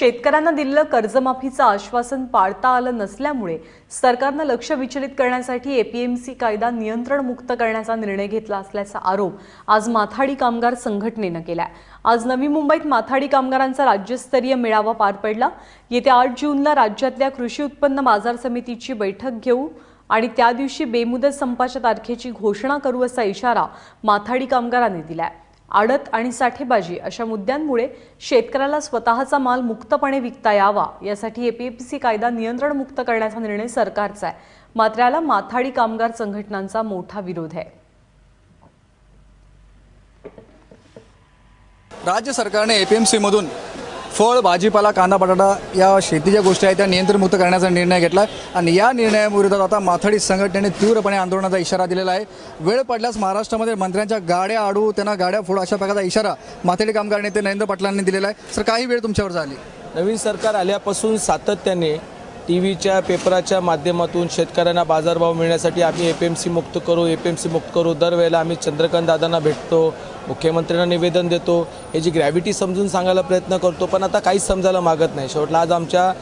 शेतकऱ्यांना दिलेलं कर्जमाफीचं आश्वासन पाळता आलं नसल्यामुळे सरकारनं लक्ष विचलित करण्यासाठी एपीएमसी कायदा नियंत्रणमुक्त करण्याचा निर्णय घेतला असल्याचा आरोप आज माथाडी कामगार संघटनेनं केलाय। आज नवी मुंबईत माथाडी कामगारांचा राज्यस्तरीय मेळावा पार पडला। येत्या 8 जूनला राज्यातल्या कृषी उत्पन्न बाजार समितीची बैठक घेऊ आणि त्या दिवशी बेमुदत संपाच्या तारखेची घोषणा करू असा इशारा माथाडी कामगारांनी दिलाय। आडत आणि साठेबाजी अशा मुद्द्यांमुळे शेतकऱ्याला स्वतःचा माल मुक्तपणे विकता यावा यासाठी एपीएमसी कायदा नियंत्रणमुक्त करण्याचा निर्णय सरकारचा आहे। मात्र याला माथाडी कामगार संघटनांचा मोठा विरोध आहे। राज्य सरकारने एपीएमसी मधून फळ, भाजीपाला, कांदा, बटाटा या शेतीच्या गोष्टी आहेत त्या नियंत्रणमुक्त करण्याचा निर्णय घेतला आणि या निर्णयाविरोधात आता माथाडी संघटनेने तीव्रपणे आंदोलनाचा इशारा दिलेला आहे। वेळ पडल्यास महाराष्ट्रामध्ये मंत्र्यांच्या गाड्या अडू, त्यांना गाड्या फोडू अशा प्रकारचा इशारा माथाडी कामगार नेते नरेंद्र पाटलांनी दिलेला आहे। सर, काही वेळ तुमच्यावर झाली। नवीन सरकार आल्यापासून सातत्याने टीव्हीच्या पेपराच्या माध्यमातून शेतकऱ्यांना बाजारभाव मिळण्यासाठी आम्ही एपीएमसी मुक्त करू दरवेळेला आम्ही चंद्रकांत दादांना भेटतो, मुख्यमंत्र्यांना निवेदन देतो, याची ग्रॅव्हिटी समजून सांगायला प्रयत्न करतो, पण आता काहीच समजायला मागत नाही। शेवटला आज आमच्या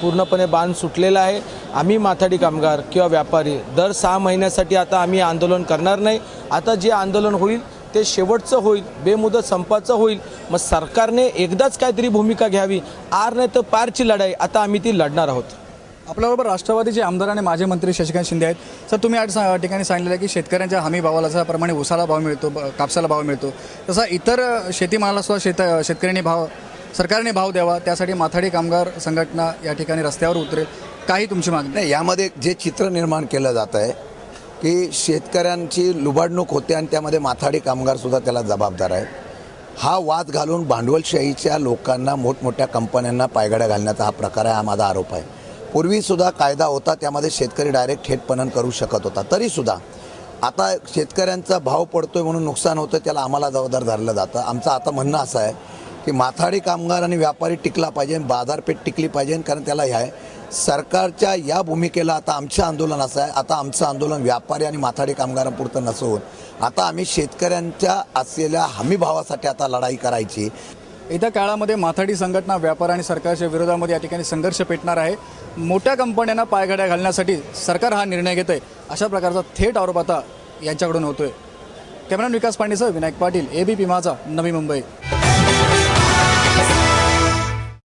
पूर्णपणे बांध सुटलेला आहे। आम्ही माथाडी कामगार किंवा व्यापारी दर 6 महिन्यासाठी आता आम्ही आंदोलन करणार नाही। आता जे आंदोलन होईल ते शेवटचं होईल, बेमुदत संपाचं होईल। मग सरकारने एकदाच काहीतरी भूमिका घ्यावी, आर नाही तर पारची लढाई आता आम्ही ती लढणार आहोत। आपल्याबरोबर राष्ट्रवादीचे आमदार आणि माजी मंत्री शशिकांत शिंदे आहेत। सर, तुम्ही आज ठिकाणी सांगितलं की शेतकऱ्यांच्या हमी भावाला जशाप्रमाणे उसाला भाव मिळतो, कापसाला भाव मिळतो, तसा इतर शेतीमालाला सुद्धा शेतकऱ्यांनी सरकारने भाव द्यावा, त्यासाठी माथाडी कामगार संघटना या ठिकाणी रस्त्यावर उतरेल। काही तुमची मागणी नाही, यामध्ये जे चित्र निर्माण केलं जात आहे की शेतकऱ्यांची लुबाडणूक होते आणि त्यामध्ये माथाडी कामगारसुद्धा त्याला जबाबदार आहे। हा वाद घालून भांडवलशाहीच्या लोकांना, मोठमोठ्या कंपन्यांना पायघड्या घालण्याचा हा प्रकार आहे, हा माझा आरोप आहे। पूर्वीसुद्धा कायदा होता, त्यामध्ये शेतकरी डायरेक्ट थेट पणन करू शकत होता, तरीसुद्धा आता शेतकऱ्यांचा भाव पडतोय म्हणून नुकसान होतं, त्याला आम्हाला जबाबदार धरलं जातं। आमचं आता म्हणणं असं आहे की माथाडी कामगार आणि व्यापारी टिकला पाहिजे, बाजारपेठ टिकली पाहिजे, कारण त्याला हे आहे सरकारच्या या भूमिकेला आता आमचं आंदोलन असं आहे। आता आमचं आंदोलन व्यापारी आणि माथाडी कामगारांपुरतं नसून आता आम्ही शेतकऱ्यांच्या असलेल्या हमी भावासाठी आता लढाई करायची। येत्या काळामध्ये माथाडी संघटना व्यापार आणि सरकारच्या विरोधामध्ये या ठिकाणी संघर्ष पेटणार आहे। मोठ्या कंपन्यांना पायघड्या घालण्यासाठी सरकार हा निर्णय घेत आहे, अशा प्रकारचा थेट आरोप आता यांच्याकडून होतोय। कॅमेरामॅन विकास पांडेसह विनायक पाटील, एबीपी माझा, नवी मुंबई।